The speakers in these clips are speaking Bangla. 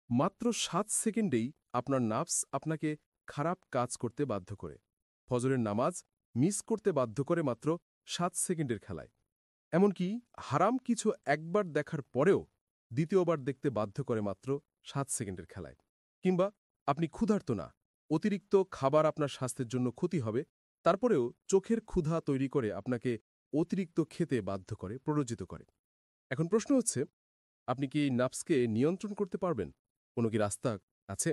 মাত্র ৭ সেকেন্ডেই আপনার নার্ভস আপনাকে খারাপ কাজ করতে বাধ্য করে। ফজরের নামাজ মিস করতে বাধ্য করে মাত্র ৭ সেকেন্ডের খেলায়। এমনকি হারাম কিছু একবার দেখার পরেও দ্বিতীয়বার দেখতে বাধ্য করে মাত্র ৭ সেকেন্ডের খেলায়। কিংবা আপনি ক্ষুধার্ত না, অতিরিক্ত খাবার আপনার স্বাস্থ্যের জন্য ক্ষতি হবে, তারপরেও চোখের ক্ষুধা তৈরি করে আপনাকে অতিরিক্ত খেতে বাধ্য করে, প্ররোচিত করে। এখন প্রশ্ন হচ্ছে, আপনি কি নাফসকে নিয়ন্ত্রণ করতে পারবেন? কোনো কি রাস্তা আছে?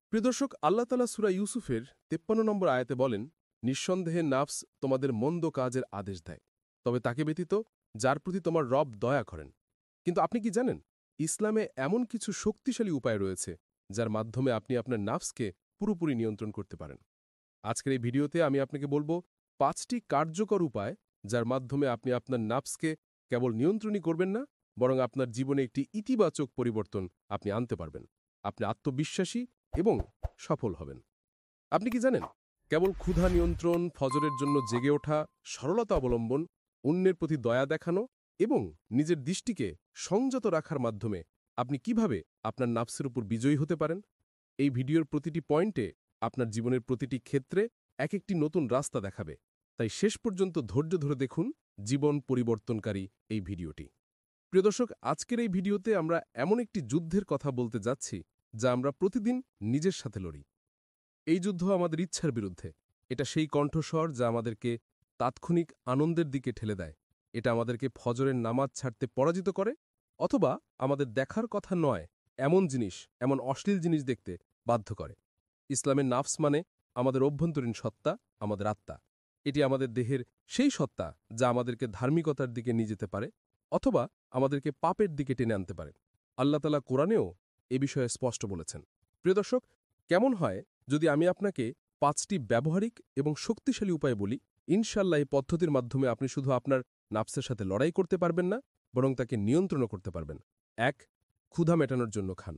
প্রিয় দর্শক, আল্লাহ তাআলা সূরা ইউসুফের ৫৩ নম্বর আয়াতে বলেন, নিঃসন্দেহে নাফস তোমাদের মন্দ কাজের আদেশ দেয়, তবে তাকে ব্যতীত যার প্রতি তোমার রব দয়া করেন। কিন্তু আপনি কি জানেন, ইসলামে এমন কিছু শক্তিশালী উপায় রয়েছে যার মাধ্যমে আপনি আপনার নাফসকে পুরোপুরি নিয়ন্ত্রণ করতে পারেন। আজকের এই ভিডিওতে আমি আপনাকে বলবো ৫টি কার্যকর উপায় যার মাধ্যমে আপনি আপনার নাফসকে কেবল নিয়ন্ত্রণই করবেন না, বরং আপনার জীবনে একটি ইতিবাচক পরিবর্তন আপনি আনতে পারবেন। আপনি আত্মবিশ্বাসী এবং সফল হবেন। আপনি কি জানেন, কেবল ক্ষুধা নিয়ন্ত্রণ, ফজরের জন্য জেগে ওঠা, সরলতা অবলম্বন, অন্যের প্রতি দয়া দেখানো এবং নিজের দৃষ্টিকে সংযত রাখার মাধ্যমে আপনি কিভাবে আপনার নাফসের উপর বিজয়ী হতে পারেন? এই ভিডিওর প্রতিটি পয়েন্টে আপনার জীবনের প্রতিটি ক্ষেত্রে এক একটি নতুন রাস্তা দেখাবে। তাই শেষ পর্যন্ত ধৈর্য ধরে দেখুন জীবন পরিবর্তনকারী এই ভিডিওটি। প্রিয় দর্শক, আজকের এই ভিডিওতে আমরা এমন একটি যুদ্ধের কথা বলতে যাচ্ছি যা আমরা প্রতিদিন নিজের সাথে লড়ি। এই যুদ্ধ আমাদের ইচ্ছার বিরুদ্ধে। এটা সেই কণ্ঠস্বর যা আমাদেরকে তাৎক্ষণিক আনন্দের দিকে ঠেলে দেয়। এটা আমাদেরকে ফজরের নামাজ ছাড়তে পরাজিত করে, অথবা আমাদের দেখার কথা নয় এমন জিনিস, এমন অশ্লীল জিনিস দেখতে বাধ্য করে। ইসলামের নাফস মানে আমাদের অভ্যন্তরীণ সত্তা, আমাদের আত্মা। এটি আমাদের দেহের সেই সত্তা যা আমাদেরকে ধার্মিকতার দিকে নিয়ে যেতে পারে, অথবা আমাদেরকে পাপের দিকে টেনে আনতে পারে। আল্লাহ তাআলা কোরআনেও এ বিষয়ে স্পষ্ট বলেছেন। প্রিয় দর্শক, কেমন হয় যদি আমি আপনাকে ৫টি ব্যবহারিক এবং শক্তিশালী উপায় বলি? ইনশাল্লাহ এই পদ্ধতির মাধ্যমে আপনি শুধু আপনার নাফসের সাথে লড়াই করতে পারবেন না, বরং তাকে নিয়ন্ত্রণও করতে পারবেন। ১. ক্ষুধা মেটানোর জন্য খান।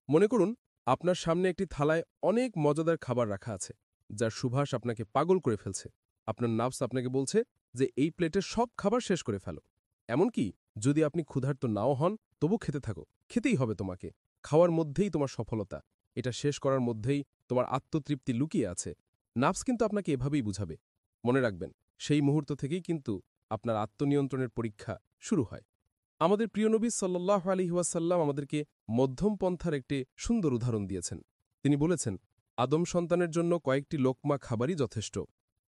মনে করুন, আপনার সামনে একটি থালায় অনেক মজাদার খাবার রাখা আছে, যার সুবাস আপনাকে পাগল করে ফেলছে। আপনার নাফস আপনাকে বলছে যে এই প্লেটের সব খাবার শেষ করে ফেলো। এমনকি যদি আপনি ক্ষুধার্ত নাও হন, তবু খেতে থাকো, খেতেই হবে তোমাকে। খাওয়ার মধ্যেই তোমার সফলতা, এটা শেষ করার মধ্যেই তোমার আত্মতৃপ্তি লুকিয়ে আছে। নাফস কিন্তু আপনাকে এভাবেই বুঝাবে। মনে রাখবেন, সেই মুহূর্ত থেকেই কিন্তু আপনার আত্মনিয়ন্ত্রণের পরীক্ষা শুরু হয়। আমাদের প্রিয় নবী সাল্লাল্লাহু আলাইহি ওয়াসাল্লাম আমাদেরকে মধ্যম পন্থার একটি সুন্দর উদাহরণ দিয়েছেন। তিনি বলেছেন, আদম সন্তানের জন্য কয়েকটি লোকমা খাবারই যথেষ্ট,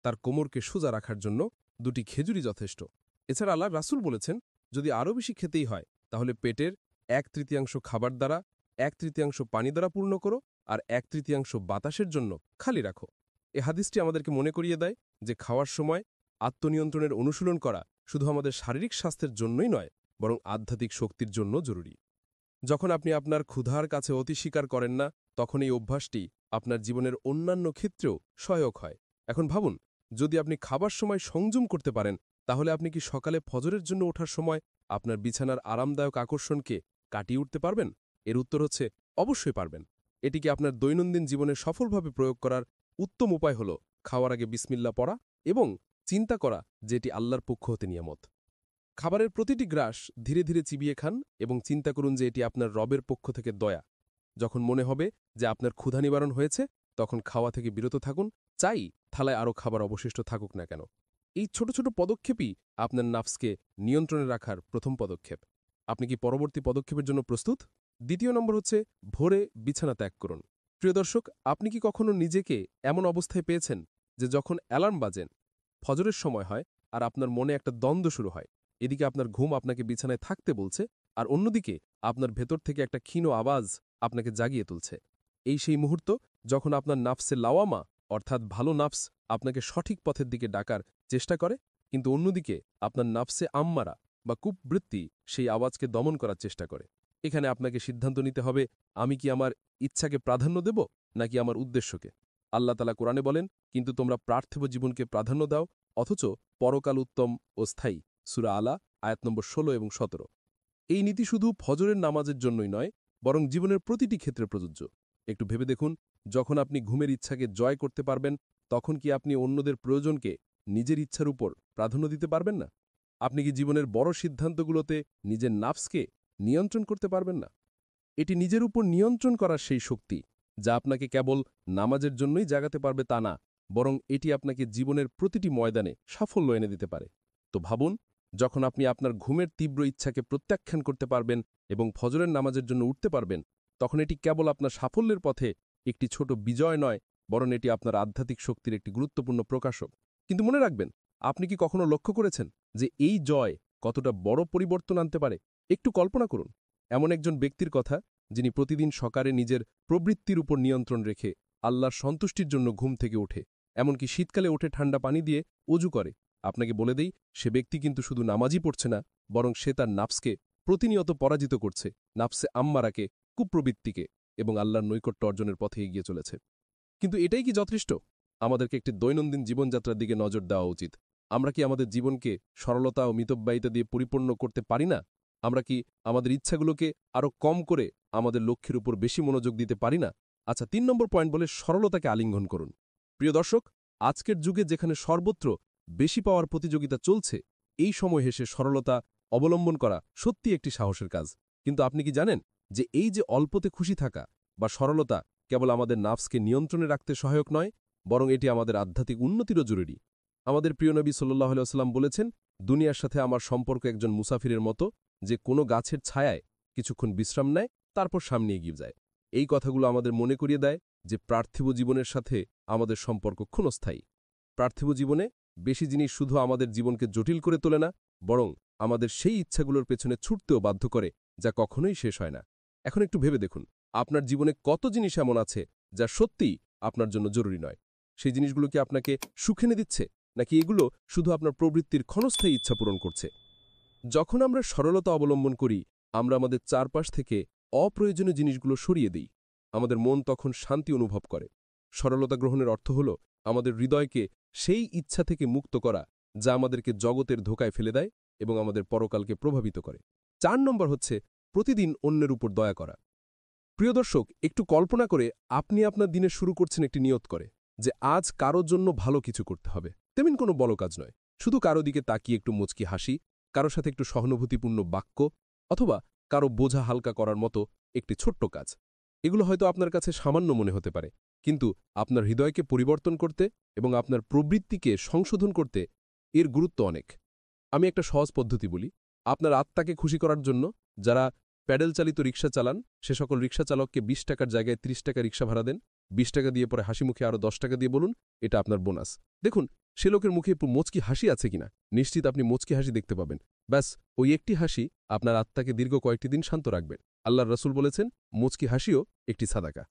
তার কোমরকে সোজা রাখার জন্য ২টি খেজুরই যথেষ্ট। এছাড়া আল্লাহ রাসূল বলেছেন, যদি আরও বেশি খেতেই হয় তাহলে পেটের ১/৩ খাবার দ্বারা, ১/৩ পানি দ্বারা পূর্ণ করো, আর ১/৩ বাতাসের জন্য খালি রাখো। এ হাদিসটি আমাদেরকে মনে করিয়ে দেয় যে খাওয়ার সময় আত্মনিয়ন্ত্রণের অনুশীলন করা শুধু আমাদের শারীরিক স্বাস্থ্যের জন্যই নয়, বরং আধ্যাত্মিক শক্তির জন্য জরুরি। যখন আপনি আপনার ক্ষুধার কাছে অতি স্বীকার করেন না, তখন এই অভ্যাসটি আপনার জীবনের অন্যান্য ক্ষেত্রেও সহায়ক হয়। এখন ভাবুন, যদি আপনি খাবার সময় সংযম করতে পারেন, তাহলে আপনি কি সকালে ফজরের জন্য ওঠার সময় আপনার বিছানার আরামদায়ক আকর্ষণকে কাটিয়ে উঠতে পারবেন? এর উত্তর হচ্ছে অবশ্যই পারবেন। এটিকে আপনার দৈনন্দিন জীবনে সফলভাবে প্রয়োগ করার উত্তম উপায় হল খাওয়ার আগে বিসমিল্লাহ পড়া এবং চিন্তা করা যে এটি আল্লাহর পক্ষ হতে নিয়ামত। খাবারের প্রতিটি গ্রাস ধীরে ধীরে চিবিয়ে খান এবং চিন্তা করুন যে এটি আপনার রবের পক্ষ থেকে দয়া। যখন মনে হবে যে আপনার ক্ষুধা নিবারণ হয়েছে, তখন খাওয়া থেকে বিরত থাকুন, চাই থালায় আরও খাবার অবশিষ্ট থাকুক না কেন। এই ছোট ছোট পদক্ষেপই আপনার নাফসকে নিয়ন্ত্রণে রাখার প্রথম পদক্ষেপ। আপনি কি পরবর্তী পদক্ষেপের জন্য প্রস্তুত? ২য় নম্বর হচ্ছে ভোরে বিছানা ত্যাগ করুন। প্রিয় দর্শক, আপনি কি কখনো নিজেকে এমন অবস্থায় পেয়েছেন যে যখন অ্যালার্ম বাজেন, ফজরের সময় হয়, আর আপনার মনে একটা দ্বন্দ্ব শুরু হয়? এদিকে আপনার ঘুম আপনাকে বিছানায় থাকতে বলছে, আর অন্যদিকে আপনার ভেতর থেকে একটা ক্ষীণ আওয়াজ আপনাকে জাগিয়ে তুলছে। এই সেই মুহূর্ত যখন আপনার নাফসে লাওয়ামা, অর্থাৎ ভালো নাফস, আপনাকে সঠিক পথের দিকে ডাকার চেষ্টা করে, কিন্তু অন্যদিকে আপনার নাফসে আম্মারা বা কুববৃত্তি সেই আওয়াজকে দমন করার চেষ্টা করে। এখানে আপনাকে সিদ্ধান্ত নিতে হবে, আমি কি আমার ইচ্ছাকে প্রাধান্য দেব নাকি আমার উদ্দেশ্যকে? আল্লাহ তাআলা কোরআনে বলেন, কিন্তু তোমরা পার্থিব জীবনকে প্রাধান্য দাও, অথচ পরকাল উত্তম ও স্থায়ী। সূরা আলা আয়াত নম্বর ১৬ এবং ১৭। এই নীতি শুধু ফজরের নামাজের জন্যই নয়, বরং জীবনের প্রতিটি ক্ষেত্রে প্রযোজ্য। একটু ভেবে দেখুন, যখন আপনি ঘুমের ইচ্ছাকে জয় করতে পারবেন, তখন কি আপনি অন্যদের প্রয়োজনকে নিজের ইচ্ছার উপর প্রাধান্য দিতে পারবেন না? আপনি কি জীবনের বড় সিদ্ধান্তগুলোতে নিজের নাফসকে নিয়ন্ত্রণ করতে পারবেন না? এটি নিজের উপর নিয়ন্ত্রণ করার সেই শক্তি যা আপনাকে কেবল নামাজের জন্যই জাগাতে পারবে তা না, বরং এটি আপনাকে জীবনের প্রতিটি ময়দানে সাফল্য এনে দিতে পারে। তো ভাবুন, যখন আপনি আপনার ঘুমের তীব্র ইচ্ছাকে প্রত্যাখ্যান করতে পারবেন এবং ফজরের নামাজের জন্য উঠতে পারবেন, তখন এটি কেবল আপনার সাফল্যের পথে একটি ছোট বিজয় নয়, বরং এটি আপনার আধ্যাত্মিক শক্তির একটি গুরুত্বপূর্ণ প্রকাশক। কিন্তু মনে রাখবেন, আপনি কি কখনো লক্ষ্য করেছেন যে এই জয় কতটা বড় পরিবর্তন আনতে পারে? একটু কল্পনা করুন, এমন একজন ব্যক্তির কথা যিনি প্রতিদিন সকালে নিজের প্রবৃত্তির উপর নিয়ন্ত্রণ রেখে আল্লাহর সন্তুষ্টির জন্য ঘুম থেকে ওঠে, এমনকি শীতকালে ওঠে ঠান্ডা পানি দিয়ে অজু করে। আপনাকে বলে দেই, সে ব্যক্তি কিন্তু শুধু নামাজই পড়ছে না, বরং সে তার নাফসকে প্রতিনিয়ত পরাজিত করছে, নাফসে আম্মারাকে, কুপ্রবৃত্তিকে, এবং আল্লাহর নৈকট্য অর্জনের পথে এগিয়ে চলেছে। কিন্তু এটাই কি যথেষ্ট? আমাদেরকে একটি দৈনন্দিন জীবনযাত্রার দিকে নজর দেওয়া উচিত। আমরা কি আমাদের জীবনকে সরলতা ও মিতব্যয়িতা দিয়ে পরিপূর্ণ করতে পারি না? আমরা কি আমাদের ইচ্ছাগুলোকে আরও কম করে আমাদের লক্ষ্যের উপর বেশি মনোযোগ দিতে পারি না? আচ্ছা, ৩ নম্বর পয়েন্ট বলে সরলতাকে আলিঙ্গন করুন। প্রিয় দর্শক, আজকের যুগে যেখানে সর্বত্র বেশি পাওয়ার প্রতিযোগিতা চলছে, এই সময় হেসে সরলতা অবলম্বন করা সত্যি একটি সাহসের কাজ। কিন্তু আপনি কি জানেন যে এই যে অল্পতে খুশি থাকা বা সরলতা কেবল আমাদের নাফসকে নিয়ন্ত্রণে রাখতে সহায়ক নয়, বরং এটি আমাদের আধ্যাত্মিক উন্নতিরও জরুরি। আমাদের প্রিয় নবী সাল্লাল্লাহু আলাইহি ওয়াসাল্লাম বলেছেন, দুনিয়ার সাথে আমার সম্পর্ক একজন মুসাফিরের মতো, যে কোনো গাছের ছায়ায় কিছুক্ষণ বিশ্রাম নেয়, তারপর সামনে এগিয়ে যায়। এই কথাগুলো আমাদের মনে করিয়ে দেয় যে পার্থিব জীবনের সাথে আমাদের সম্পর্ক ক্ষণস্থায়ী। পার্থিব জীবনে বেশি জিনিস শুধু আমাদের জীবনকে জটিল করে তোলে না, বরং আমাদের সেই ইচ্ছাগুলোর পেছনে ছুটতেও বাধ্য করে, যা কখনোই শেষ হয় না। এখন একটু ভেবে দেখুন, আপনার জীবনে কত জিনিস এমন আছে যা সত্যিই আপনার জন্য জরুরি নয়? সেই জিনিসগুলো কি আপনাকে সুখ এনে দিচ্ছে, নাকি এগুলো শুধু আপনার প্রবৃত্তির ক্ষণস্থায়ী ইচ্ছা পূরণ করছে? যখন আমরা সরলতা অবলম্বন করি, আমরা আমাদের চারপাশ থেকে অপ্রয়োজনীয় জিনিসগুলো সরিয়ে দিই। আমাদের মন তখন শান্তি অনুভব করে। সরলতা গ্রহণের অর্থ হল আমাদের হৃদয়কে সেই ইচ্ছা থেকে মুক্ত করা যা আমাদেরকে জগতের ধোকায় ফেলে দেয় এবং আমাদের পরকালকে প্রভাবিত করে। ৪ নম্বর হচ্ছে প্রতিদিন অন্যের উপর দয়া করা। প্রিয় দর্শক, একটু কল্পনা করে আপনি আপনার দিনে শুরু করছেন একটি নিয়ত করে যে আজ কারোর জন্য ভালো কিছু করতে হবে। তেমন কোনো বড় কাজ নয়, শুধু কারো দিকে তাকিয়ে একটু মুচকি হাসি, কারো সাথে একটু সহানুভূতিপূর্ণ বাক্য, অথবা কারো বোঝা হালকা করার মতো একটি ছোট্ট কাজ। এগুলো হয়তো আপনার কাছে সামান্য মনে হতে পারে, কিন্তু আপনার হৃদয়কে পরিবর্তন করতে এবং আপনার প্রবৃত্তিকে সংশোধন করতে এর গুরুত্ব অনেক। আমি একটা সহজ পদ্ধতি বলি। আপনার আত্মাকে খুশি করার জন্য যারা প্যাডেল চালিত রিক্সা চালান, সে সকল রিক্সা চালককে ২০ টাকার জায়গায় ৩০ টাকা রিক্সা ভাড়া দেন। ২০ টাকা দিয়ে পরে হাসিমুখে আরও ১০ টাকা দিয়ে বলুন, এটা আপনার বোনাস। দেখুন সে লোকের মুখে একটু মুচকি হাসি আছে কিনা। নিশ্চিত আপনি মুচকি হাসি দেখতে পাবেন। ব্যাস, ওই একটি হাসি আপনার আত্মাকে দীর্ঘ কয়েকটি দিন শান্ত রাখবেন। আল্লাহর রাসূল বলেছেন, মুচকি হাসিও একটি সাদাকা।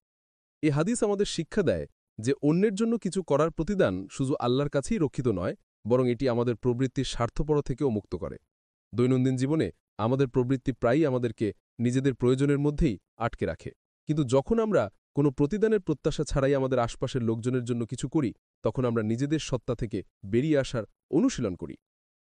এ হাদিস আমাদের শিক্ষা দেয় যে অন্যের জন্য কিছু করার প্রতিদান শুধু আল্লাহর কাছেই রক্ষিত নয়, বরং এটি আমাদের প্রবৃত্তির স্বার্থপর থেকেও মুক্ত করে। দৈনন্দিন জীবনে আমাদের প্রবৃত্তি প্রায়ই আমাদেরকে নিজেদের প্রয়োজনের মধ্যেই আটকে রাখে। কিন্তু যখন আমরা কোনো প্রতিদানের প্রত্যাশা ছাড়াই আমাদের আশপাশের লোকজনের জন্য কিছু করি, তখন আমরা নিজেদের সত্তা থেকে বেরিয়ে আসার অনুশীলন করি।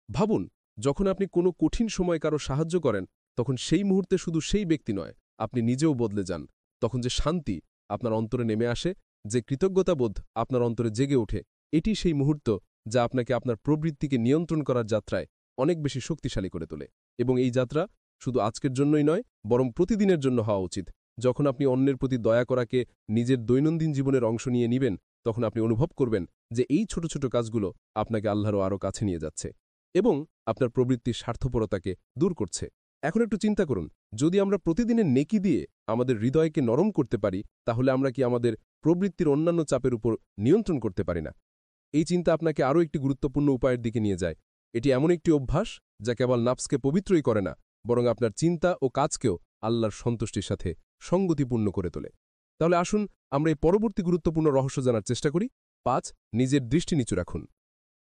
ভাবুন, যখন আপনি কোনো কঠিন সময় কারো সাহায্য করেন, তখন সেই মুহূর্তে শুধু সেই ব্যক্তি নয়, আপনি নিজেও বদলে যান। তখন যে শান্তি আপনার অন্তরে নেমে আসে, যে কৃতজ্ঞতাবোধ আপনার অন্তরে জেগে ওঠে, এটি সেই মুহূর্ত যা আপনাকে আপনার প্রবৃত্তিকে নিয়ন্ত্রণ করার যাত্রায় অনেক বেশি শক্তিশালী করে তোলে। এবং এই যাত্রা শুধু আজকের জন্যই নয়, বরং প্রতিদিনের জন্য হওয়া উচিত। যখন আপনি অন্যের প্রতি দয়া করাকে নিজের দৈনন্দিন জীবনের অংশ নিয়ে নিবেন, তখন আপনি অনুভব করবেন যে এই ছোট ছোট কাজগুলো আপনাকে আল্লাহরও আরও কাছে নিয়ে যাচ্ছে এবং আপনার প্রবৃত্তির স্বার্থপরতাকে দূর করছে। এখন একটু চিন্তা করুন, যদি আমরা প্রতিদিনের নেকি দিয়ে আমাদের হৃদয়কে নরম করতে পারি, তাহলে আমরা কি আমাদের প্রবৃত্তির অন্যান্য চাপের উপর নিয়ন্ত্রণ করতে পারি না? এই চিন্তা আপনাকে আরও একটি গুরুত্বপূর্ণ উপায়ের দিকে নিয়ে যায়। এটি এমন একটি অভ্যাস যা কেবল নাফসকে পবিত্রই করে না, বরং আপনার চিন্তা ও কাজকেও আল্লাহর সন্তুষ্টির সাথে সঙ্গতিপূর্ণ করে তোলে। তাহলে আসুন আমরা এই পরবর্তী গুরুত্বপূর্ণ রহস্য জানার চেষ্টা করি। ৫. নিজের দৃষ্টি নিচু রাখুন।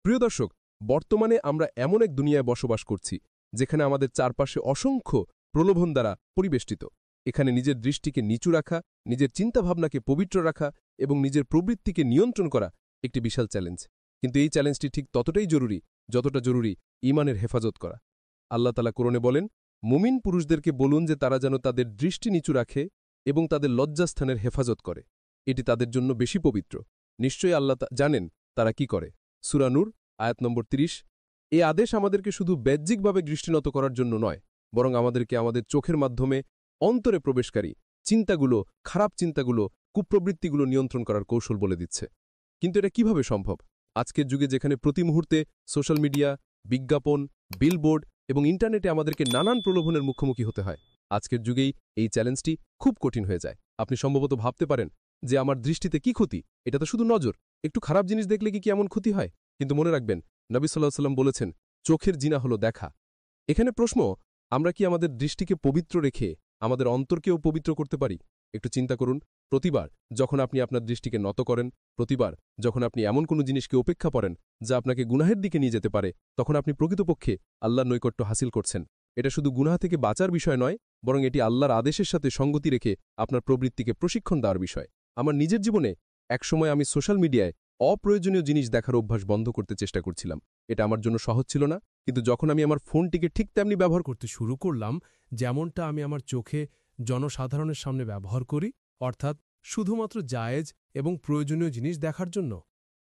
প্রিয় দর্শক, বর্তমানে আমরা এমন এক দুনিয়ায় বসবাস করছি যেখানে আমাদের চারপাশে অসংখ্য প্রলোভন দ্বারা পরিবেষ্টিত। এখানে নিজের দৃষ্টিকে নিচু রাখা, নিজের চিন্তাভাবনাকে পবিত্র রাখা এবং নিজের প্রবৃত্তিকে নিয়ন্ত্রণ করা একটি বিশাল চ্যালেঞ্জ। কিন্তু এই চ্যালেঞ্জটি ঠিক ততটাই জরুরি যতটা জরুরি ঈমানের হেফাজত করা। আল্লাহ তাআলা কোরআনে বলেন, মুমিন পুরুষদেরকে বলুন যে তারা যেন তাদের দৃষ্টি নিচু রাখে এবং তাদের লজ্জাস্থানের হেফাজত করে। এটি তাদের জন্য বেশি পবিত্র। নিশ্চয়ই আল্লাহ জানেন তারা কি করে। সূরা নূর আয়াত নম্বর ৩০। এই আদেশ আমাদেরকে শুধু বাহ্যিকভাবে দৃষ্টিনত করার জন্য নয়, বরং আমাদেরকে আমাদের চোখের মাধ্যমে অন্তরে প্রবেশকারী চিন্তাগুলো, খারাপ চিন্তাগুলো, কুপ্রবৃত্তিগুলো নিয়ন্ত্রণ করার কৌশল বলে দিচ্ছে। কিন্তু এটা কিভাবে সম্ভব? আজকের যুগে যেখানে প্রতি মুহূর্তে সোশ্যাল মিডিয়া, বিজ্ঞাপন, বিলবোর্ড এবং ইন্টারনেটে আমাদেরকে নানান প্রলোভনের মুখোমুখি হতে হয়, আজকের যুগেই এই চ্যালেঞ্জটি খুব কঠিন হয়ে যায়। আপনি সম্ভবত ভাবতে পারেন যে আমার দৃষ্টিতে কি ক্ষতি? এটা তো শুধু নজর, একটু খারাপ জিনিস দেখলে কি এমন ক্ষতি হয়? কিন্তু মনে রাখবেন, নবী সাল্লাল্লাহু আলাইহি ওয়াসাল্লাম বলেছেন, চোখের জিনা হলো দেখা। এখানে প্রশ্ন, আমরা কি আমাদের দৃষ্টিকে পবিত্র রেখে আমাদের অন্তরকেও পবিত্র করতে পারি? একটু চিন্তা করুন, প্রতিবার যখন আপনি আপনার দৃষ্টিকে নত করেন, প্রতিবার যখন আপনি এমন কোনো জিনিসকে উপেক্ষা করেন যা আপনাকে গুনাহের দিকে নিয়ে যেতে পারে, তখন আপনি প্রকৃতপক্ষে আল্লাহর নৈকট্য হাসিল করছেন। এটা শুধু গুনাহ থেকে বাঁচার বিষয় নয়, বরং এটি আল্লাহর আদেশের সাথে সঙ্গতি রেখে আপনার প্রবৃত্তিকে প্রশিক্ষণ দেওয়ার বিষয়। আমার নিজের জীবনে একসময় আমি সোশ্যাল মিডিয়ায় অপ্রয়োজনীয় জিনিস দেখার অভ্যাস বন্ধ করতে চেষ্টা করছিলাম। এটা আমার জন্য সহজ ছিল না, কিন্তু যখন আমি আমার ফোনটিকে ঠিক তেমনি ব্যবহার করতে শুরু করলাম যেমনটা আমি আমার চোখে জনসাধারণের সামনে ব্যবহার করি, অর্থাৎ শুধুমাত্র জায়েজ এবং প্রয়োজনীয় জিনিস দেখার জন্য,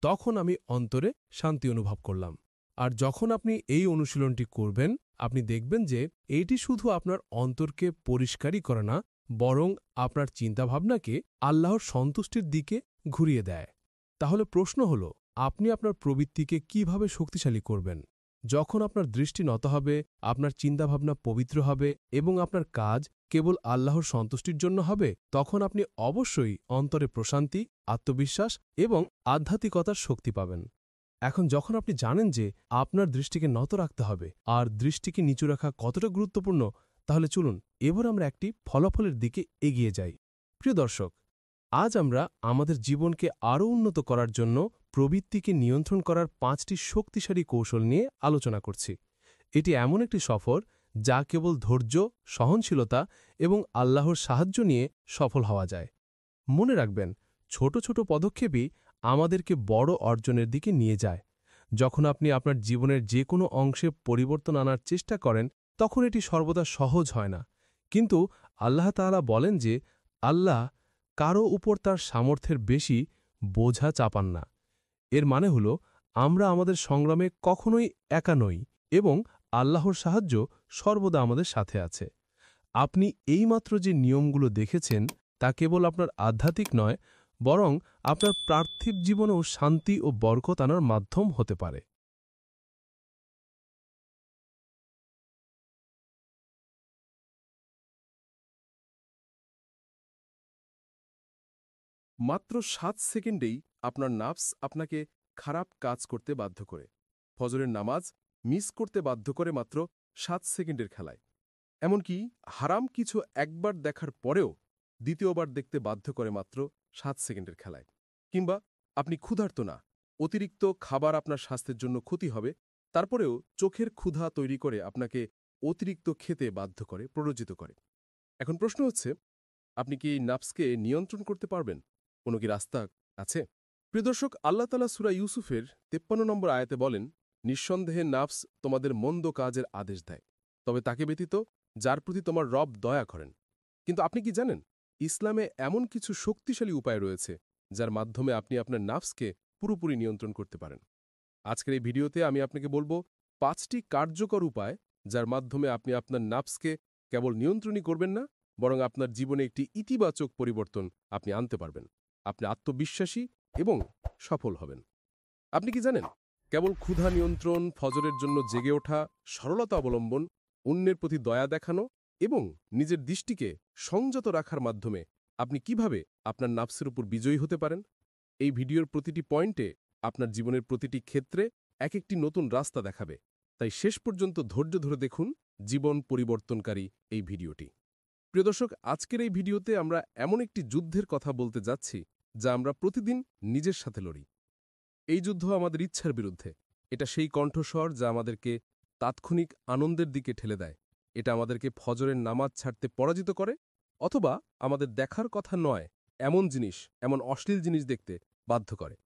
তখন আমি অন্তরে শান্তি অনুভব করলাম। আর যখন আপনি এই অনুশীলনটি করবেন, আপনি দেখবেন যে এইটি শুধু আপনার অন্তরকে পরিষ্কারই করে না, বরং আপনার চিন্তাভাবনাকে আল্লাহর সন্তুষ্টির দিকে ঘুরিয়ে দেয়। তাহলে প্রশ্ন হল, আপনি আপনার প্রবৃত্তিকে কিভাবে শক্তিশালী করবেন? যখন আপনার দৃষ্টি নত হবে, আপনার চিন্তাভাবনা পবিত্র হবে এবং আপনার কাজ কেবল আল্লাহর সন্তুষ্টির জন্য হবে, তখন আপনি অবশ্যই অন্তরে প্রশান্তি, আত্মবিশ্বাস এবং আধ্যাত্মিকতার শক্তি পাবেন। এখন যখন আপনি জানেন যে আপনার দৃষ্টিকে নত রাখতে হবে আর দৃষ্টিকে নিচু রাখা কতটা গুরুত্বপূর্ণ, তাহলে চলুন এবার আমরা একটি ফলাফলের দিকে এগিয়ে যাই। প্রিয় দর্শক, আজ আমরা আমাদের জীবনকে আরও উন্নত করার জন্য প্রবৃত্তিকে নিয়ন্ত্রণ করার ৫টি শক্তিশালী কৌশল নিয়ে আলোচনা করছি। এটি এমন একটি সফর যা কেবল ধৈর্য, সহনশীলতা এবং আল্লাহর সাহায্য নিয়ে সফল হওয়া যায়। মনে রাখবেন, ছোট ছোট পদক্ষেপই আমাদেরকে বড় অর্জনের দিকে নিয়ে যায়। যখন আপনি আপনার জীবনের যে কোনো অংশে পরিবর্তন আনার চেষ্টা করেন, তখন এটি সর্বদা সহজ হয় না। কিন্তু আল্লাহ তাআলা বলেন যে আল্লাহ কারও উপর তার সামর্থ্যের বেশি বোঝা চাপান না। এর মানে হল, আমরা আমাদের সংগ্রামে কখনোই একা নই এবং আল্লাহর সাহায্য সর্বদা আমাদের সাথে আছে। আপনি এইমাত্র যে নিয়মগুলো দেখেছেন তা কেবল আপনার আধ্যাত্মিক নয়, বরং আপনার পার্থিব জীবনেও শান্তি ও বরকত আনার মাধ্যম হতে পারে। মাত্র ৭ সেকেন্ডেই আপনার নার্ভস আপনাকে খারাপ কাজ করতে বাধ্য করে। ফজরের নামাজ মিস করতে বাধ্য করে মাত্র ৭ সেকেন্ডের খেলায়। এমনকি হারাম কিছু একবার দেখার পরেও দ্বিতীয়বার দেখতে বাধ্য করে মাত্র ৭ সেকেন্ডের খেলায়। কিংবা আপনি ক্ষুধার্ত না, অতিরিক্ত খাবার আপনার স্বাস্থ্যের জন্য ক্ষতি হবে, তারপরেও চোখের ক্ষুধা তৈরি করে আপনাকে অতিরিক্ত খেতে বাধ্য করে, প্ররোচিত করে। এখন প্রশ্ন হচ্ছে, আপনি কি এই নাফসকে নিয়ন্ত্রণ করতে পারবেন? কোনো কি রাস্তা আছে? প্রিয় দর্শক, আল্লাহ তাআলা সূরা ইউসুফের ৫৩ নম্বর আয়াতে বলেন, নিঃসন্দেহে নাফস তোমাদের মন্দ কাজের আদেশ দেয়, তবে তাকে ব্যতীত যার প্রতি তোমার রব দয়া করেন। কিন্তু আপনি কি জানেন, ইসলামে এমন কিছু শক্তিশালী উপায় রয়েছে যার মাধ্যমে আপনি আপনার নাফসকে পুরোপুরি নিয়ন্ত্রণ করতে পারেন। আজকের এই ভিডিওতে আমি আপনাকে বলবো ৫টি কার্যকর উপায় যার মাধ্যমে আপনি আপনার নাফসকে কেবল নিয়ন্ত্রণই করবেন না, বরং আপনার জীবনে একটি ইতিবাচক পরিবর্তন আপনি আনতে পারবেন। আপনি আত্মবিশ্বাসী এবং সফল হবেন। আপনি কি জানেন, কেবল ক্ষুধা নিয়ন্ত্রণ, ফজরের জন্য জেগে ওঠা, সরলতা অবলম্বন, অন্যের প্রতি দয়া দেখানো এবং নিজের দৃষ্টিকে সংযত রাখার মাধ্যমে আপনি কিভাবে আপনার নাফসের উপর বিজয়ী হতে পারেন? এই ভিডিওর প্রতিটি পয়েন্টে আপনার জীবনের প্রতিটি ক্ষেত্রে এক একটি নতুন রাস্তা দেখাবে। তাই শেষ পর্যন্ত ধৈর্য ধরে দেখুন জীবন পরিবর্তনকারী এই ভিডিওটি। প্রিয় দর্শক, আজকের এই ভিডিওতে আমরা এমন একটি যুদ্ধের কথা বলতে যাচ্ছি যা আমরা প্রতিদিন নিজের সাথে লড়ি। এই যুদ্ধ আমাদের ইচ্ছার বিরুদ্ধে। এটা সেই কণ্ঠস্বর যা আমাদেরকে তাৎক্ষণিক আনন্দের দিকে ঠেলে দেয়। এটা আমাদেরকে ফজরের নামাজ ছাড়তে পরাজিত করে, অথবা আমাদের দেখার কথা নয় এমন জিনিস, এমন অশ্লীল জিনিস দেখতে বাধ্য করে।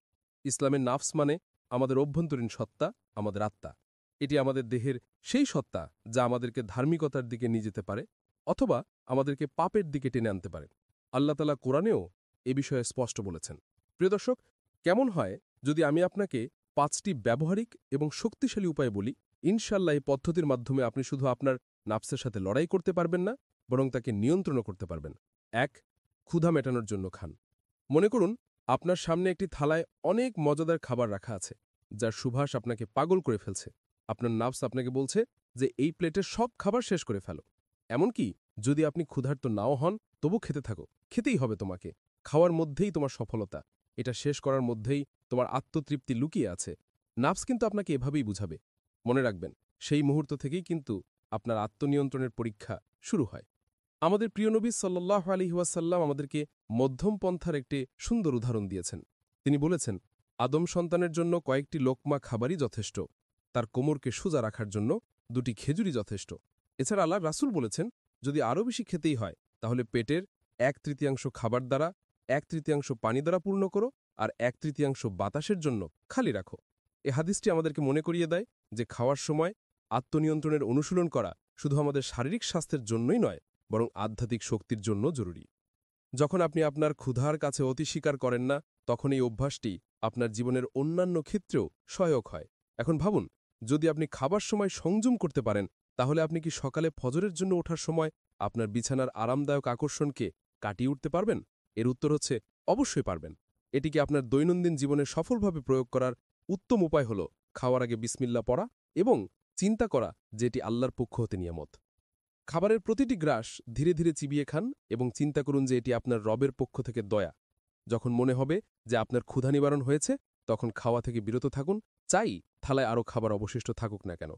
ইসলামের নাফস মানে আমাদের অভ্যন্তরীণ সত্তা, আমাদের আত্মা। এটি আমাদের দেহের সেই সত্তা যা আমাদেরকে ধার্মিকতার দিকে নিয়ে যেতে পারে, অথবা আমাদেরকে পাপের দিকে টেনে আনতে পারে। আল্লাহ তাআলা কোরআনেও এ বিষয়ে স্পষ্ট বলেছেন। প্রিয় দর্শক, কেমন হয় যদি আমি আপনাকে ৫টি ব্যবহারিক এবং শক্তিশালী উপায় বলি? ইনশাল্লাহ এই পদ্ধতির মাধ্যমে আপনি শুধু আপনার নাফসের সাথে লড়াই করতে পারবেন না, বরং তাকে নিয়ন্ত্রণও করতে পারবেন। ১. ক্ষুধা মেটানোর জন্য খান। মনে করুন আপনার সামনে একটি থালায় অনেক মজাদার খাবার রাখা আছে, যার সুবাস আপনাকে পাগল করে ফেলছে। আপনার নাফস আপনাকে বলছে যে এই প্লেটের সব খাবার শেষ করে ফেলো। এমনকি যদি আপনি ক্ষুধার্ত নাও হন, তবু খেতে থাকো, খেতেই হবে তোমাকে। খাওয়ার মধ্যেই তোমার সফলতা, এটা শেষ করার মধ্যেই তোমার আত্মতৃপ্তি লুকিয়ে আছে। নাফস কিন্তু আপনাকে এভাবেই বুঝাবে। মনে রাখবেন, সেই মুহূর্ত থেকেই কিন্তু আপনার আত্মনিয়ন্ত্রণের পরীক্ষা শুরু হয়। আমাদের প্রিয় নবী সাল্লাল্লাহু আলাইহি ওয়াসাল্লাম আমাদেরকে মধ্যম পন্থার একটি সুন্দর উদাহরণ দিয়েছেন। তিনি বলেছেন, আদম সন্তানের জন্য কয়েকটি লোকমা খাবারই যথেষ্ট, তার কোমরকে সোজা রাখার জন্য 2টি খেজুরই যথেষ্ট। এছাড়া আল্লাহ রাসূল বলেছেন, যদি আরও বেশি খেতেই হয় তাহলে পেটের 1/3 খাবার দ্বারা, 1/3 পানি দ্বারা পূর্ণ করো, আর 1/3 বাতাসের জন্য খালি রাখো। এ হাদিসটি আমাদেরকে মনে করিয়ে দেয় যে খাওয়ার সময় আত্মনিয়ন্ত্রণের অনুশীলন করা শুধু আমাদের শারীরিক স্বাস্থ্যের জন্যই নয়, বরং আধ্যাত্মিক শক্তির জন্য জরুরি। যখন আপনি আপনার ক্ষুধার কাছে অতি স্বীকার করেন না, তখন এই অভ্যাসটি আপনার জীবনের অন্যান্য ক্ষেত্রেও সহায়ক হয়। এখন ভাবুন, যদি আপনি খাবার সময় সংযম করতে পারেন, তাহলে আপনি কি সকালে ফজরের জন্য ওঠার সময় আপনার বিছানার আরামদায়ক আকর্ষণকে কাটিয়ে উঠতে পারবেন? এর উত্তর হচ্ছে অবশ্যই পারবেন। এটিকে আপনার দৈনন্দিন জীবনে সফলভাবে প্রয়োগ করার উত্তম উপায় হল খাওয়ার আগে বিসমিল্লাহ পড়া এবং চিন্তা করা যে এটি আল্লাহর পক্ষ হতে নিয়ামত। খাবারের প্রতিটি গ্রাস ধীরে ধীরে চিবিয়ে খান এবং চিন্তা করুন যে এটি আপনার রবের পক্ষ থেকে দয়া। যখন মনে হবে যে আপনার ক্ষুধা নিবারণ হয়েছে, তখন খাওয়া থেকে বিরত থাকুন, চাই থালায় আরও খাবার অবশিষ্ট থাকুক না কেন।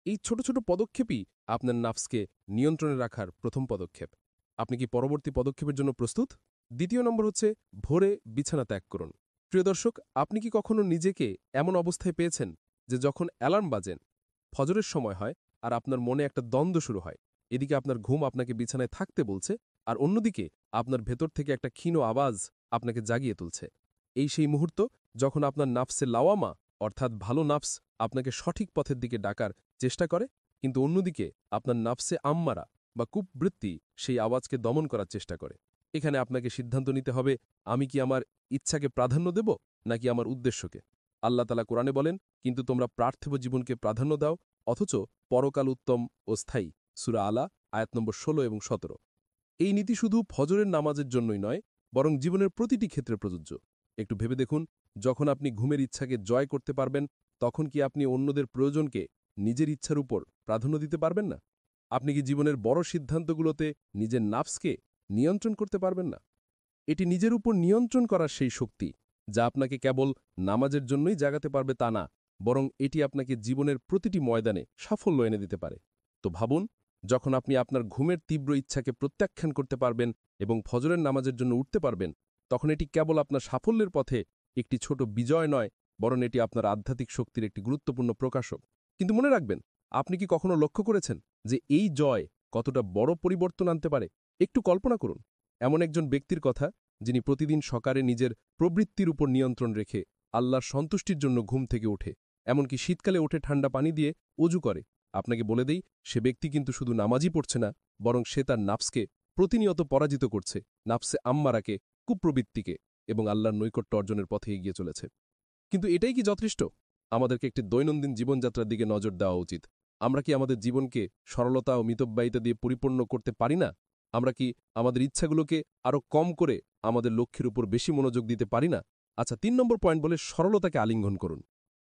এই ছোট ছোট পদক্ষেপই আপনার নাফসকে নিয়ন্ত্রণে রাখার প্রথম পদক্ষেপ। আপনি কি পরবর্তী পদক্ষেপের জন্য প্রস্তুত? দ্বিতীয় নম্বর হচ্ছে ভোরে বিছানা ত্যাগ করুন। প্রিয় দর্শক, আপনি কি কখনো নিজেকে এমন অবস্থায় পেয়েছেন যে যখন অ্যালার্ম বাজেন, ফজরের সময় হয়, আর আপনার মনে একটা দ্বন্দ্ব শুরু হয়? এদিকে আপনার ঘুম আপনাকে বিছানায় থাকতে বলছে, আর অন্যদিকে আপনার ভেতর থেকে একটা ক্ষীণ আওয়াজ আপনাকে জাগিয়ে তুলছে। এই সেই মুহূর্ত যখন আপনার নাফসে লাওয়ামা, অর্থাৎ ভালো নাফস, আপনাকে সঠিক পথের দিকে ডাকার চেষ্টা করে, কিন্তু অন্যদিকে আপনার নাফসে আম্মারা বা কুববৃত্তি সেই আওয়াজকে দমন করার চেষ্টা করে। এখানে আপনাকে সিদ্ধান্ত নিতে হবে, আমি কি আমার ইচ্ছাকে প্রাধান্য দেব নাকি আমার উদ্দেশ্যকে। আল্লাহ তাআলা কোরআনে বলেন, কিন্তু তোমরা পার্থিব জীবনকে প্রাধান্য দাও, অথচ পরকাল উত্তম ও স্থায়ী। সূরা আলা আয়াত নম্বর 16 এবং 17। এই নীতি শুধু ফজরের নামাজের জন্যই নয়, বরং জীবনের প্রতিটি ক্ষেত্রে প্রযোজ্য। একটু ভেবে দেখুন, যখন আপনি ঘুমের ইচ্ছাকে জয় করতে পারবেন, তখন কি আপনি অন্যদের প্রয়োজনকে নিজের ইচ্ছার উপর প্রাধান্য দিতে পারবেন না? আপনি কি জীবনের বড় সিদ্ধান্তগুলোতে নিজের নাফসকে নিয়ন্ত্রণ করতে পারবেন না? এটি নিজের উপর নিয়ন্ত্রণ করার সেই শক্তি, যা আপনাকে কেবল নামাজের জন্যই জাগাতে পারবে তা না, বরং এটি আপনাকে জীবনের প্রতিটি ময়দানে সাফল্য এনে দিতে পারে। তো ভাবুন, যখন আপনি আপনার ঘুমের তীব্র ইচ্ছাকে প্রত্যাখ্যান করতে পারবেন এবং ফজরের নামাজের জন্য উঠতে পারবেন, তখন এটি কেবল আপনার সাফল্যের পথে একটি ছোট বিজয় নয়, বরং এটি আপনার আধ্যাত্মিক শক্তির একটি গুরুত্বপূর্ণ প্রকাশক। কিন্তু মনে রাখবেন, আপনি কি কখনো লক্ষ্য করেছেন যে এই জয় কতটা বড় পরিবর্তন আনতে পারে? একটু কল্পনা করুন, এমন একজন ব্যক্তির কথা যিনি প্রতিদিন সকালে নিজের প্রবৃত্তির উপর নিয়ন্ত্রণ রেখে আল্লাহর সন্তুষ্টির জন্য ঘুম থেকে ওঠে, এমনকি শীতকালে ওঠে ঠান্ডা পানি দিয়ে অজু করে। আপনাকে বলে দেই, সে ব্যক্তি কিন্তু শুধু নামাজই পড়ছে না, বরং সে তার নাফসকে প্রতিনিয়ত পরাজিত করছে, নাফসে আম্মারাকে, কুপ্রবৃত্তিকে, এবং আল্লাহর নৈকট্য অর্জনের পথে এগিয়ে চলেছে। কিন্তু এটাই কি যথেষ্ট? আমাদেরকে একটি দৈনন্দিন জীবনযাত্রার দিকে নজর দেওয়া উচিত। আমরা কি আমাদের জীবনকে সরলতা ও মিতব্যয়িতা দিয়ে পরিপূর্ণ করতে পারি না? আমরা কি আমাদের ইচ্ছাগুলোকে আরও কম করে আমাদের লক্ষ্যের উপর বেশি মনোযোগ দিতে পারি না? আচ্ছা, 3 নম্বর পয়েন্ট বলে সরলতাকে আলিঙ্গন করুন।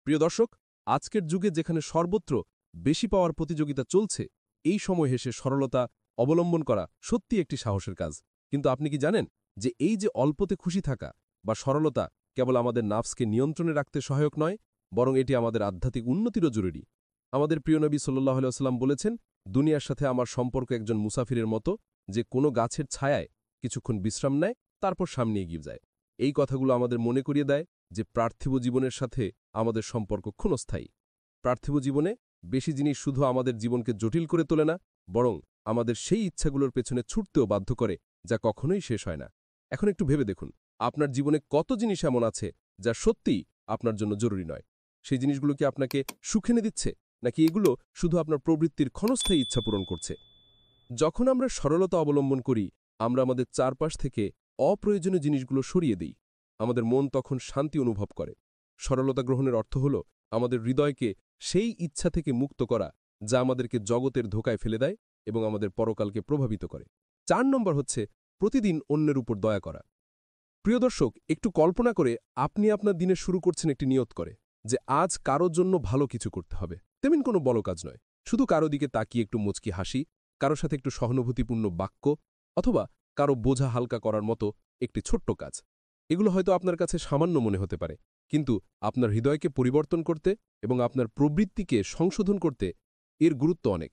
প্রিয় দর্শক, আজকের যুগে যেখানে সর্বত্র বেশি পাওয়ার প্রতিযোগিতা চলছে, এই সময় হেসে সরলতা অবলম্বন করা সত্যি একটি সাহসের কাজ। কিন্তু আপনি কি জানেন যে এই যে অল্পতে খুশি থাকা বা সরলতা কেবল আমাদের নাফসকে নিয়ন্ত্রণে রাখতে সহায়ক নয়, বরং এটি আমাদের আধ্যাত্মিক উন্নতিরও জরুরি। আমাদের প্রিয় নবী সাল্লাল্লাহু আলাইহি ওয়াসাল্লাম বলেছেন, দুনিয়ার সাথে আমার সম্পর্ক একজন মুসাফিরের মতো, যে কোনো গাছের ছায়ায় কিছুক্ষণ বিশ্রাম নেয়, তারপর সামনে এগিয়ে যায়। এই কথাগুলো আমাদের মনে করিয়ে দেয় যে পার্থিব জীবনের সাথে আমাদের সম্পর্ক ক্ষণস্থায়ী। পার্থিব জীবনে বেশি জিনিস শুধু আমাদের জীবনকে জটিল করে তোলে না, বরং আমাদের সেই ইচ্ছাগুলোর পেছনে ছুটতেও বাধ্য করে, যা কখনোই শেষ হয় না। এখন একটু ভেবে দেখুন, আপনার জীবনে কত জিনিস এমন আছে যা সত্যিই আপনার জন্য জরুরি নয়? সেই জিনিসগুলো কি আপনাকে সুখ এনে দিচ্ছে, নাকি এগুলো শুধু আপনার প্রবৃত্তির ক্ষণস্থায়ী ইচ্ছা পূরণ করছে? যখন আমরা সরলতা অবলম্বন করি, আমরা আমাদের চারপাশ থেকে অপ্রয়োজনীয় জিনিসগুলো সরিয়ে দিই। আমাদের মন তখন শান্তি অনুভব করে। সরলতা গ্রহণের অর্থ হল আমাদের হৃদয়কে সেই ইচ্ছা থেকে মুক্ত করা যা আমাদেরকে জগতের ধোঁকায় ফেলে দেয় এবং আমাদের পরকালকে প্রভাবিত করে। 4 নম্বর হচ্ছে প্রতিদিন অন্যের উপর দয়া করা। প্রিয় দর্শক, একটু কল্পনা করে আপনি আপনার দিনে শুরু করছেন একটি নিয়ত করে যে আজ কারোর জন্য ভালো কিছু করতে হবে। তেমন কোনো বড় কাজ নয়, শুধু কারো দিকে তাকিয়ে একটু মুচকি হাসি, কারোর সাথে একটু সহানুভূতিপূর্ণ বাক্য, অথবা কারো বোঝা হালকা করার মতো একটি ছোট্ট কাজ। এগুলো হয়তো আপনার কাছে সামান্য মনে হতে পারে, কিন্তু আপনার হৃদয়কে পরিবর্তন করতে এবং আপনার প্রবৃত্তিকে সংশোধন করতে এর গুরুত্ব অনেক।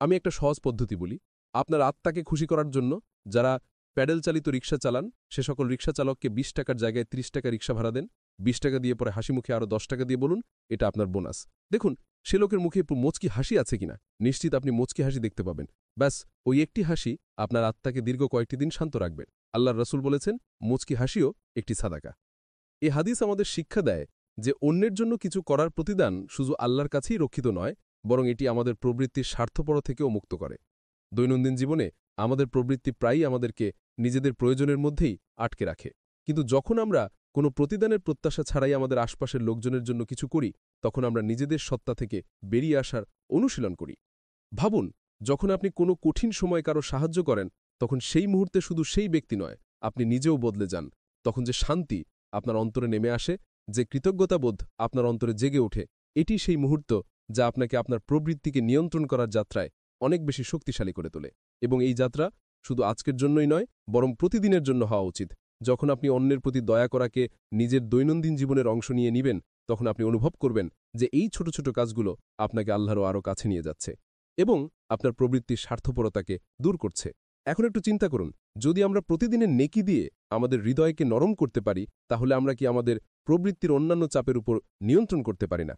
আমি একটা সহজ পদ্ধতি বলি। আপনার আত্মাকে খুশি করার জন্য যারা প্যাডেল চালিত রিক্সা চালান, সে সকল রিক্সা চালককে 20 টাকার জায়গায় 30 টাকা রিক্সা ভাড়া দেন। 20 টাকা দিয়ে পরে হাসি মুখে আরও 10 টাকা দিয়ে বলুন, এটা আপনার বোনাস। দেখুন সে লোকের মুখে একটু মুচকি হাসি আছে কিনা। নিশ্চিত আপনি মুচকি হাসি দেখতে পাবেন। ব্যাস, ওই একটি হাসি আপনার আত্মাকে দীর্ঘ কয়েকটি দিন শান্ত রাখবে। আল্লাহর রাসূল বলেছেন, মুচকি হাসিও একটি সাদাকা। এ হাদিস আমাদের শিক্ষা দেয় যে অন্যের জন্য কিছু করার প্রতিদান শুধু আল্লাহর কাছেই রক্ষিত নয়, বরং এটি আমাদের প্রবৃত্তির স্বার্থপর থেকেও মুক্ত করে। দৈনন্দিন জীবনে আমাদের প্রবৃত্তি প্রায়ই আমাদেরকে নিজেদের প্রয়োজনের মধ্যেই আটকে রাখে, কিন্তু যখন আমরা কোনো প্রতিদানের প্রত্যাশা ছাড়াই আমাদের আশপাশের লোকজনের জন্য কিছু করি, তখন আমরা নিজেদের সত্তা থেকে বেরিয়ে আসার অনুশীলন করি। ভাবুন, যখন আপনি কোনো কঠিন সময় কারো সাহায্য করেন, তখন সেই মুহূর্তে শুধু সেই ব্যক্তি নয়, আপনি নিজেও বদলে যান। তখন যে শান্তি আপনার অন্তরে নেমে আসে, যে কৃতজ্ঞতাবোধ আপনার অন্তরে জেগে ওঠে, এটি সেই মুহূর্ত যা আপনাকে আপনার প্রবৃত্তিকে নিয়ন্ত্রণ করার যাত্রায় অনেক বেশি শক্তিশালী করে তোলে। এবং এই যাত্রা শুধু আজকের জন্যই নয়, বরং প্রতিদিনের জন্য হওয়া উচিত। যখন আপনি অন্যের প্রতি দয়া করাকে নিজের দৈনন্দিন জীবনের অংশ নিয়ে নিবেন, তখন আপনি অনুভব করবেন যে এই ছোট ছোট কাজগুলো আপনাকে আল্লাহরও আরও কাছে নিয়ে যাচ্ছে এবং আপনার প্রবৃত্তির স্বার্থপরতাকে দূর করছে। এখন একটু চিন্তা করুন, যদি আমরা প্রতিদিনের নেকি দিয়ে আমাদের হৃদয়কে নরম করতে পারি, তাহলে আমরা কি আমাদের প্রবৃত্তির অন্যান্য চাপের উপর নিয়ন্ত্রণ করতে পারি না?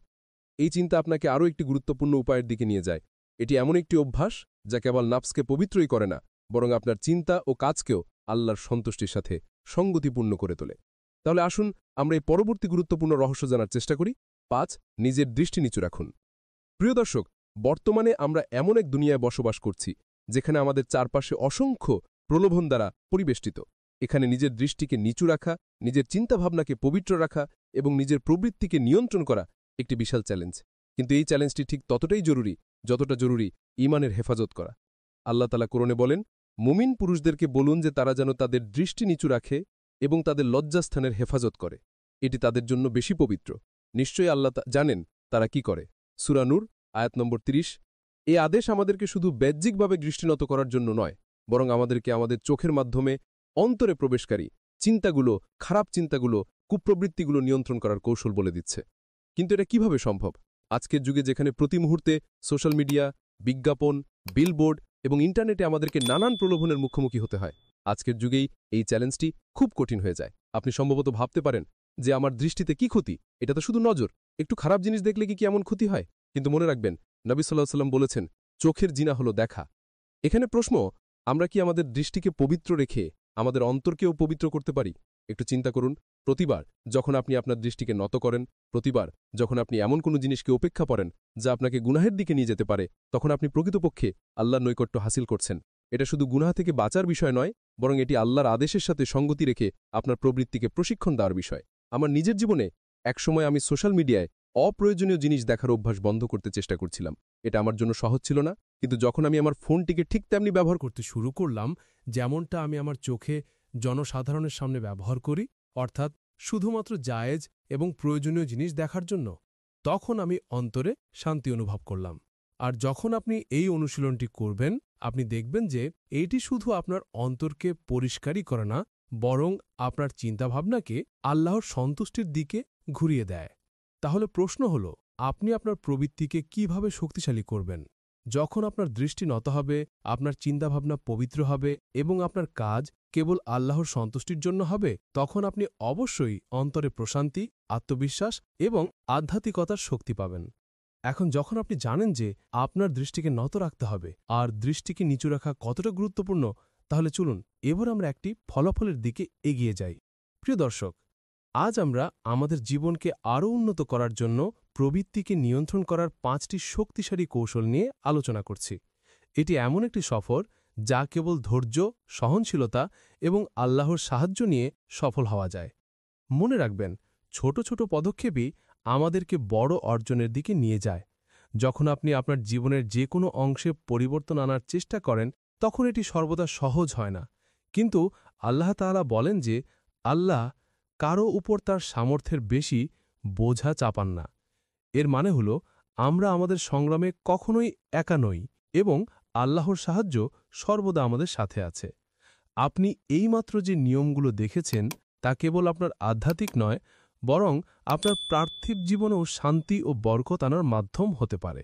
এই চিন্তা আপনাকে আরও একটি গুরুত্বপূর্ণ উপায়ের দিকে নিয়ে যায়। এটি এমন একটি অভ্যাস যা কেবল নাফসকে পবিত্রই করে না, বরং আপনার চিন্তা ও কাজকেও আল্লাহর সন্তুষ্টির সাথে সঙ্গতিপূর্ণ করে তোলে। তাহলে আসুন আমরা এই পরবর্তী গুরুত্বপূর্ণ রহস্য জানার চেষ্টা করি। 5. নিজের দৃষ্টি নিচু রাখুন। প্রিয় দর্শক, বর্তমানে আমরা এমন এক দুনিয়ায় বসবাস করছি যেখানে আমাদের চারপাশে অসংখ্য প্রলোভন দ্বারা পরিবেষ্টিত। এখানে নিজের দৃষ্টিকে নিচু রাখা, নিজের চিন্তাভাবনাকে পবিত্র রাখা এবং নিজের প্রবৃত্তিকে নিয়ন্ত্রণ করা একটি বিশাল চ্যালেঞ্জ। কিন্তু এই চ্যালেঞ্জটি ঠিক ততটাই জরুরি যতটা জরুরি ঈমানের হেফাজত করা। আল্লাহ তাআলা কোরআনে বলেন, মুমিন পুরুষদেরকে বলুন যে তারা যেন তাদের দৃষ্টি নিচু রাখে এবং তাদের লজ্জাস্থানের হেফাজত করে। এটি তাদের জন্য বেশি পবিত্র। নিশ্চয়ই আল্লাহ জানেন তারা কি করে। সূরা নূর আয়াত নম্বর 30। এই আদেশ আমাদেরকে শুধু বাহ্যিকভাবে দৃষ্টিনত করার জন্য নয়, বরং আমাদেরকে আমাদের চোখের মাধ্যমে অন্তরে প্রবেশকারী চিন্তাগুলো, খারাপ চিন্তাগুলো, কুপ্রবৃত্তিগুলো নিয়ন্ত্রণ করার কৌশল বলে দিচ্ছে। কিন্তু এটা কিভাবে সম্ভব? আজকের যুগে যেখানে প্রতি মুহূর্তে সোশ্যাল মিডিয়া, বিজ্ঞাপন, বিলবোর্ড এবং ইন্টারনেটে আমাদেরকে নানান প্রলোভনের মুখোমুখি হতে হয়, আজকের যুগেই এই চ্যালেঞ্জটি খুব কঠিন হয়ে যায়। আপনি সম্ভবত ভাবতে পারেন যে আমার দৃষ্টিতে কি ক্ষতি? এটা তো শুধু নজর, একটু খারাপ জিনিস দেখলে কি এমন ক্ষতি হয়? কিন্তু মনে রাখবেন, নবী সাল্লাল্লাহু আলাইহি ওয়াসাল্লাম বলেছেন, চোখের জিনা হলো দেখা। এখানে প্রশ্ন, আমরা কি আমাদের দৃষ্টিকে পবিত্র রেখে আমাদের অন্তরকেও পবিত্র করতে পারি? একটু চিন্তা করুন, প্রতিবার যখন আপনি আপনার দৃষ্টিকে নত করেন, প্রতিবার যখন আপনি এমন কোনো জিনিসকে উপেক্ষা করেন যা আপনাকে গুনাহের দিকে নিয়ে যেতে পারে, তখন আপনি প্রকৃতপক্ষে আল্লাহর নৈকট্য হাসিল করছেন। এটা শুধু গুনাহ থেকে বাঁচার বিষয় নয়, বরং এটি আল্লাহর আদেশের সাথে সঙ্গতি রেখে আপনার প্রবৃত্তিকে প্রশিক্ষণ দেওয়ার বিষয়। আমার নিজের জীবনে একসময় আমি সোশ্যাল মিডিয়ায় অপ্রয়োজনীয় জিনিস দেখার অভ্যাস বন্ধ করতে চেষ্টা করছিলাম। এটা আমার জন্য সহজ ছিল না, কিন্তু যখন আমি আমার ফোনটিকে ঠিক তেমনি ব্যবহার করতে শুরু করলাম যেমনটা আমি আমার চোখে জনসাধারণের সামনে ব্যবহার করি, অর্থাৎ শুধুমাত্র জায়েজ এবং প্রয়োজনীয় জিনিস দেখার জন্য, তখন আমি অন্তরে শান্তি অনুভব করলাম। আর যখন আপনি এই অনুশীলনটি করবেন, আপনি দেখবেন যে এইটি শুধু আপনার অন্তরকে পরিষ্কারই করে না, বরং আপনার চিন্তাভাবনাকে আল্লাহর সন্তুষ্টির দিকে ঘুরিয়ে দেয়। তাহলে প্রশ্ন হল, আপনি আপনার প্রবৃত্তিকে কিভাবে শক্তিশালী করবেন? যখন আপনার দৃষ্টি নত হবে, আপনার চিন্তাভাবনা পবিত্র হবে এবং আপনার কাজ কেবল আল্লাহর সন্তুষ্টির জন্য হবে, তখন আপনি অবশ্যই অন্তরে প্রশান্তি, আত্মবিশ্বাস এবং আধ্যাত্মিকতার শক্তি পাবেন। এখন যখন আপনি জানেন যে আপনার দৃষ্টিকে নত রাখতে হবে আর দৃষ্টিকে নিচু রাখা কতটা গুরুত্বপূর্ণ, তাহলে চলুন এবার আমরা একটি ফলাফলের দিকে এগিয়ে যাই। প্রিয় দর্শক, আজ আমরা আমাদের জীবনকে আরও উন্নত করার জন্য প্রবৃত্তিকে নিয়ন্ত্রণ করার 5টি শক্তিশালী কৌশল নিয়ে আলোচনা করছি। এটি এমন একটি সফর যা কেবল ধৈর্য, সহনশীলতা এবং আল্লাহর সাহায্য নিয়ে সফল হওয়া যায়। মনে রাখবেন, ছোট ছোট পদক্ষেপই আমাদেরকে বড় অর্জনের দিকে নিয়ে যায়। যখন আপনি আপনার জীবনের যে কোনো অংশে পরিবর্তন আনার চেষ্টা করেন, তখন এটি সর্বদা সহজ হয় না। কিন্তু আল্লাহ তাআলা বলেন যে আল্লাহ কারও উপর তার সামর্থ্যের বেশি বোঝা চাপান না। এর মানে হল আমরা আমাদের সংগ্রামে কখনোই একা নই এবং আল্লাহর সাহায্য সর্বদা আমাদের সাথে আছে। আপনি এইমাত্র যে নিয়মগুলো দেখেছেন তা কেবল আপনার আধ্যাত্মিক নয়, বরং আপনার পার্থিব জীবনেও শান্তি ও বরকত আনার মাধ্যম হতে পারে।